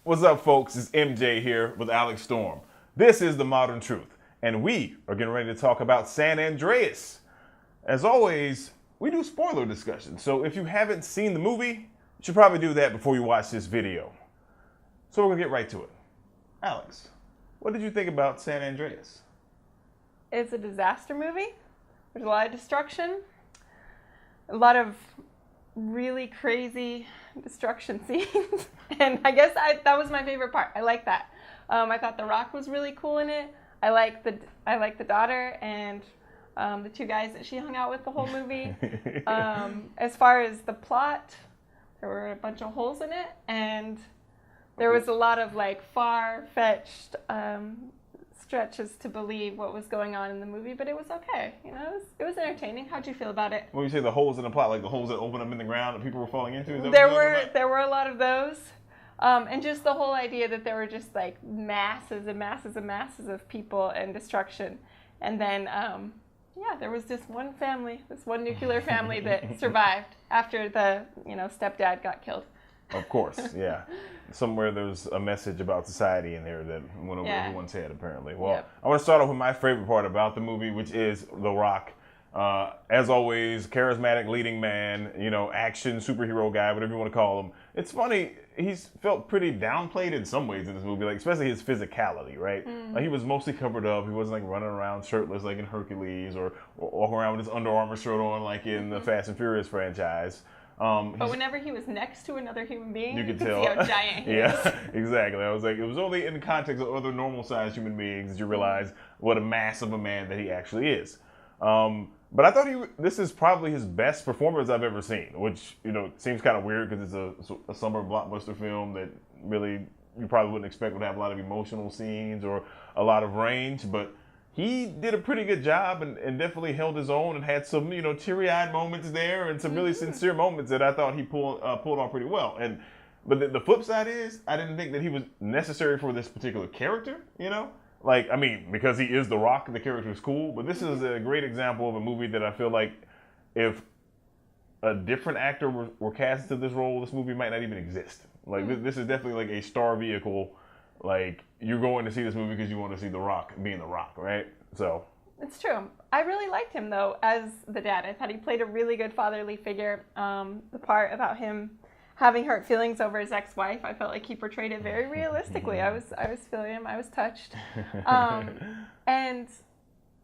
What's up, folks? It's MJ here with Alex Storm. This is The Modern Truth, and we are getting ready to talk about San Andreas. As always, we do spoiler discussions, so if you haven't seen the movie, you should probably do that before you watch this video. So we're going to get right to it. Alex, what did you think about San Andreas? It's a disaster movie. There's a lot of destruction, a lot of really crazy destruction scenes, and I guess that was my favorite part. I like that. I thought The Rock was really cool in it. I like the daughter and the two guys that she hung out with the whole movie. As far as the plot, there were a bunch of holes in it, and there was a lot of like far-fetched stretches to believe what was going on in the movie, but it was okay. You know, it was entertaining. How'd you feel about it? When you say the holes in the plot, like the holes that open up in the ground that people were falling into? There were a lot of those. And just the whole idea that there were just like masses and masses and masses of people and destruction. And then, there was this one family, this one nuclear family that survived after the, stepdad got killed. Of course, yeah. Somewhere there's a message about society in there that went over everyone's head, apparently. Well, I want to start off with my favorite part about the movie, which is The Rock. As always, charismatic leading man, action superhero guy, whatever you want to call him. It's funny, he's felt pretty downplayed in some ways in this movie, like especially his physicality, right? Like he was mostly covered up. He wasn't like running around shirtless like in Hercules or walking around with his Under Armour shirt on like in the Fast and Furious franchise. But whenever he was next to another human being, you could see tell how giant he is. Yeah, exactly. I was like, it was only in the context of other normal-sized human beings that you realize what a mass of a man that he actually is. But I thought this is probably his best performance I've ever seen, which, seems kind of weird because it's a summer blockbuster film that really you probably wouldn't expect would have a lot of emotional scenes or a lot of range, but he did a pretty good job and definitely held his own and had some, teary-eyed moments there and some really sincere moments that I thought he pulled off pretty well. But the flip side is, I didn't think that he was necessary for this particular character, because he is The Rock, the character is cool, but this is a great example of a movie that I feel like if a different actor were cast into this role, this movie might not even exist. This is definitely like a star vehicle. Like, you're going to see this movie because you want to see The Rock being The Rock, right? So it's true. I really liked him, though, as the dad. I thought he played a really good fatherly figure. The part about him having hurt feelings over his ex-wife, I felt like he portrayed it very realistically. I was feeling him. I was touched. And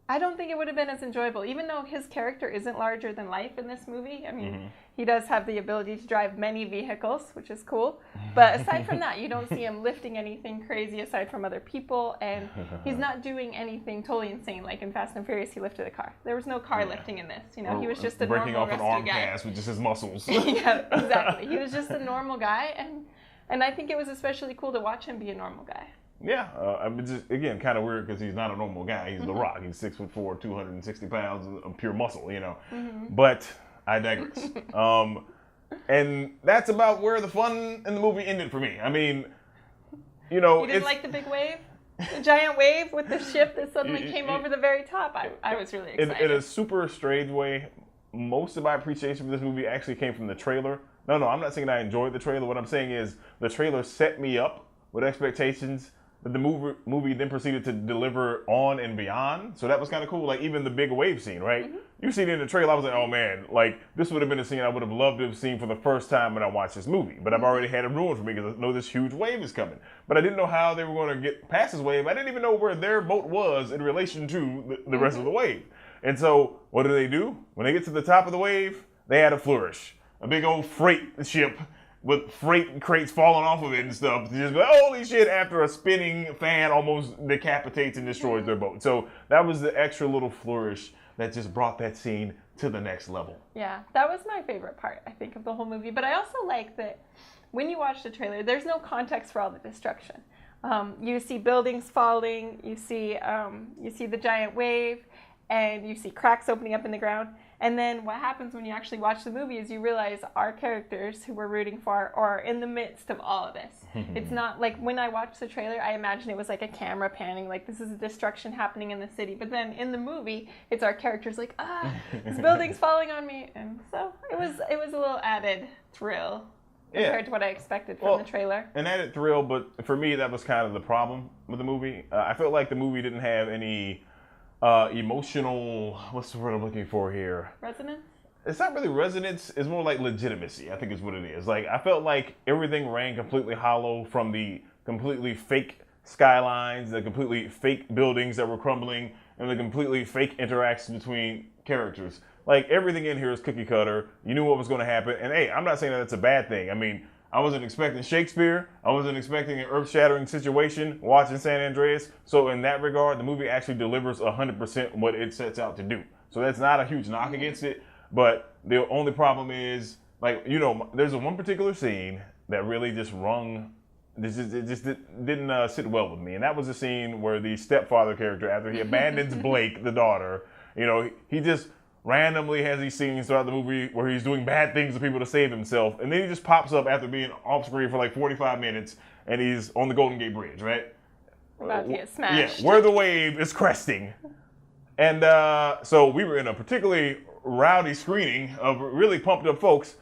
I don't think it would have been as enjoyable, even though his character isn't larger than life in this movie. I mean, he does have the ability to drive many vehicles, which is cool. But aside from that, you don't see him lifting anything crazy aside from other people. And he's not doing anything totally insane. Like in Fast and Furious, he lifted a car. There was no car lifting in this. He was just a breaking normal off an arm guy. cast with just his muscles. Yeah, exactly. He was just a normal guy. And I think it was especially cool to watch him be a normal guy. Yeah, just, again, kind of weird because he's not a normal guy. He's The Rock. He's 6'4", 260 pounds of pure muscle, But I digress. And that's about where the fun in the movie ended for me. I mean, You didn't like the big wave? The giant wave with the ship that suddenly came over the very top? I was really excited. In a super strange way, most of my appreciation for this movie actually came from the trailer. No, I'm not saying I enjoyed the trailer. What I'm saying is the trailer set me up with expectations that the movie then proceeded to deliver on and beyond. So that was kind of cool. Like even the big wave scene, right? You see it in the trailer, I was like, oh man, like this would have been a scene I would have loved to have seen for the first time when I watched this movie. But I've already had it ruined for me because I know this huge wave is coming. But I didn't know how they were going to get past this wave. I didn't even know where their boat was in relation to the rest of the wave. And so what do? When they get to the top of the wave, they had a flourish. A big old freight ship with freight crates falling off of it and stuff. Just like, holy shit, after a spinning fan almost decapitates and destroys their boat. So that was the extra little flourish that just brought that scene to the next level. Yeah, that was my favorite part, I think, of the whole movie. But I also like that when you watch the trailer, there's no context for all the destruction. You see buildings falling, you see the giant wave, and you see cracks opening up in the ground. And then what happens when you actually watch the movie is you realize our characters who we're rooting for are in the midst of all of this. It's not like when I watched the trailer, I imagined it was like a camera panning, like this is a destruction happening in the city. But then in the movie, it's our characters like, this building's falling on me. And so it was a little added thrill. compared to what I expected from the trailer. An added thrill, but for me, that was kind of the problem with the movie. I felt like the movie didn't have any emotional, what's the word I'm looking for here? Resonance? It's not really resonance. It's more like legitimacy, I think is what it is. Like, I felt like everything rang completely hollow, from the completely fake skylines, the completely fake buildings that were crumbling, and the completely fake interactions between characters. Like, everything in here is cookie cutter. You knew what was going to happen. And hey, I'm not saying that that's a bad thing. I mean, I wasn't expecting Shakespeare. I wasn't expecting an earth-shattering situation watching San Andreas. So in that regard, the movie actually delivers 100% what it sets out to do. So that's not a huge knock against it. But the only problem is, like, you know, there's one particular scene that really just it just didn't sit well with me. And that was the scene where the stepfather character, after he abandons Blake, the daughter, you know, he just randomly has these scenes throughout the movie where he's doing bad things to people to save himself. And then he just pops up after being off screen for like 45 minutes and he's on the Golden Gate Bridge, right? About to get smashed. Yeah, where the wave is cresting. And so we were in a particularly rowdy screening of really pumped up folks.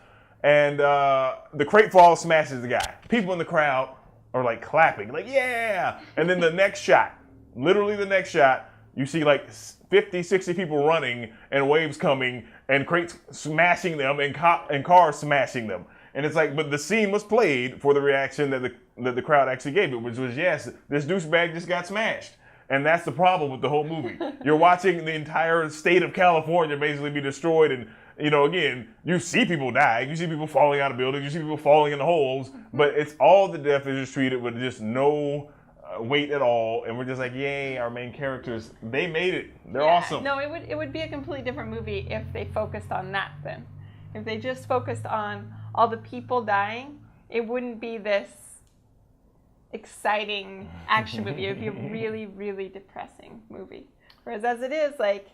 And the crate fall smashes the guy. People in the crowd are like clapping, like, yeah. And then the next shot, literally the next shot, you see like 50, 60 people running and waves coming and crates smashing them and cars smashing them. And it's like, but the scene was played for the reaction that the crowd actually gave it, which was, yes, this douchebag just got smashed. And that's the problem with the whole movie. You're watching the entire state of California basically be destroyed. And, you know, again, you see people die. You see people falling out of buildings. You see people falling in the holes. But it's all the death is just treated with just no weight at all. And we're just like, yay, our main characters, they made it. They're awesome. No, it would be a completely different movie if they focused on that then. If they just focused on all the people dying, it wouldn't be this exciting action movie. It would be a really, really depressing movie. Whereas as it is, like,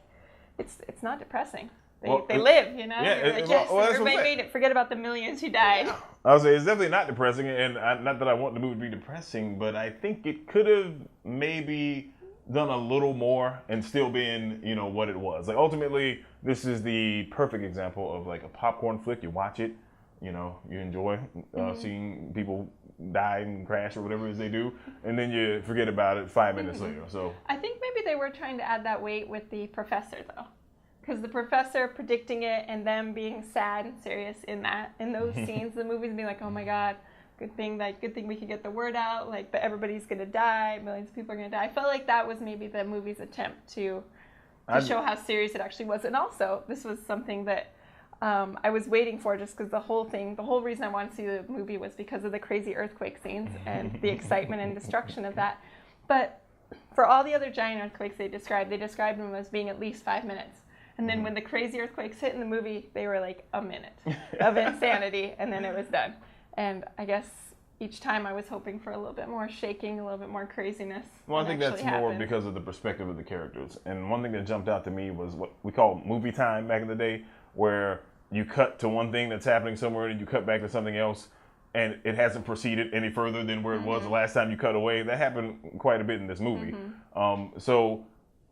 it's not depressing. They live, you know? Yeah, like, yes, everybody made it. Forget about the millions who died. I would say it's definitely not depressing, and not that I want the movie to be depressing, but I think it could have maybe done a little more and still been, you know, what it was. Like, ultimately, this is the perfect example of like a popcorn flick. You watch it, you know, you enjoy seeing people die and crash or whatever it is they do, and then you forget about it 5 minutes later. So I think maybe they were trying to add that weight with the professor, though. Because the professor predicting it and them being sad and serious in those scenes, the movies being like, oh my God, good thing we could get the word out, like, but everybody's gonna die, millions of people are gonna die. I felt like that was maybe the movie's attempt to show how serious it actually was. And also, this was something that I was waiting for, just because the whole reason I wanted to see the movie was because of the crazy earthquake scenes and the excitement and destruction of that. But for all the other giant earthquakes they described them as being at least 5 minutes. And then when the crazy earthquakes hit in the movie, they were like a minute of insanity, and then it was done. And I guess each time I was hoping for a little bit more shaking, a little bit more craziness. Well, I think that's more because of the perspective of the characters. And one thing that jumped out to me was what we call movie time back in the day, where you cut to one thing that's happening somewhere and you cut back to something else, and it hasn't proceeded any further than where it was the last time you cut away. That happened quite a bit in this movie. So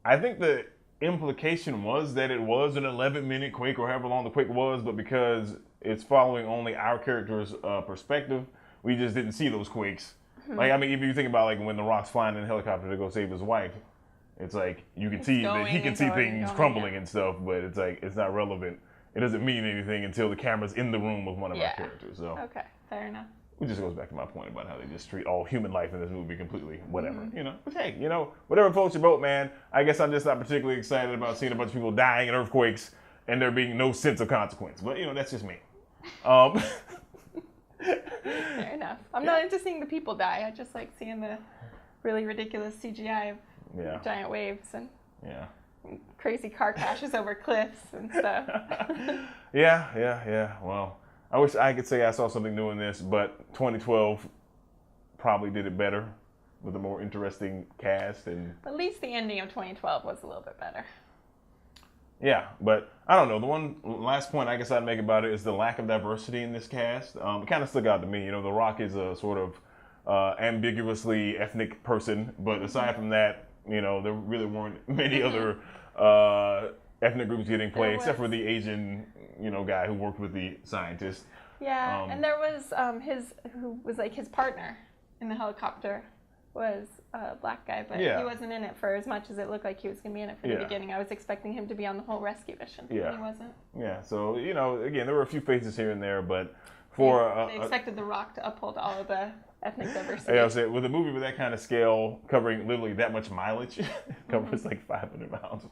I think the implication was that it was an 11-minute quake or however long the quake was, but because it's following only our character's perspective, we just didn't see those quakes. Like, I mean, if you think about like when The Rock's flying in a helicopter to go save his wife, it's like you can see that he can see things crumbling and stuff, but it's like it's not relevant. It doesn't mean anything until the camera's in the room with one of our characters. So okay, fair enough. It just goes back to my point about how they just treat all human life in this movie completely whatever, you know. But hey, you know, whatever floats your boat, man. I guess I'm just not particularly excited about seeing a bunch of people dying in earthquakes and there being no sense of consequence. But, you know, that's just me. Fair enough. I'm not into seeing the people die. I just like seeing the really ridiculous CGI of giant waves and crazy car crashes over cliffs and stuff. Yeah. Well, I wish I could say I saw something new in this, but 2012 probably did it better with a more interesting cast. And at least the ending of 2012 was a little bit better. Yeah, but I don't know. The one last point I guess I'd make about it is the lack of diversity in this cast. It kind of stuck out to me. You know, The Rock is a sort of ambiguously ethnic person, but aside from that, you know, there really weren't many other ethnic groups getting played, except for the Asian, you know, guy who worked with the scientist. Yeah, and there was who was like his partner in the helicopter was a black guy, but he wasn't in it for as much as it looked like he was going to be in it from the beginning. I was expecting him to be on the whole rescue mission, but he wasn't. Yeah, so, you know, again, there were a few faces here and there, but they expected The Rock to uphold all of the ethnic diversity. Yeah, I was saying, with a movie with that kind of scale, covering literally that much mileage, covers like 500 miles.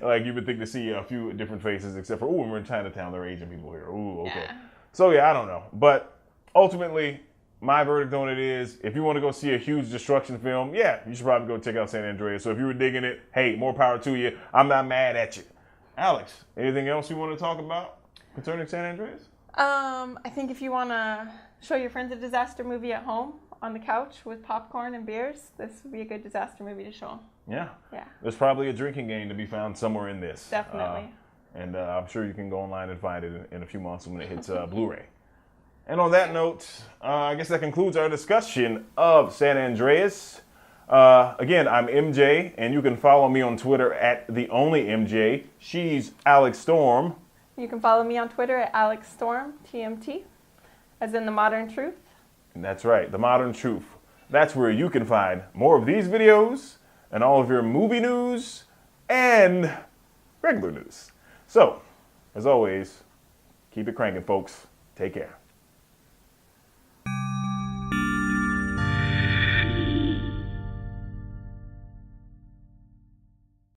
Like, you would think to see a few different faces, except for, oh, we're in Chinatown, there are Asian people here. Ooh, okay. Yeah. So, yeah, I don't know. But ultimately, my verdict on it is, if you want to go see a huge destruction film, yeah, you should probably go check out San Andreas. So if you were digging it, hey, more power to you. I'm not mad at you. Alex, anything else you want to talk about concerning San Andreas? I think if you want to show your friends a disaster movie at home on the couch with popcorn and beers, this would be a good disaster movie to show them. Yeah. Yeah. There's probably a drinking game to be found somewhere in this. Definitely. And I'm sure you can go online and find it in a few months when it hits Blu-ray. And on that note, I guess that concludes our discussion of San Andreas. Again, I'm MJ, and you can follow me on Twitter at @TheOnlyMJ. She's Alex Storm. You can follow me on Twitter at AlexStormTMT, as in The Modern Truth. And that's right, The Modern Truth. That's where you can find more of these videos and all of your movie news and regular news. So, as always, keep it cranking, folks. Take care.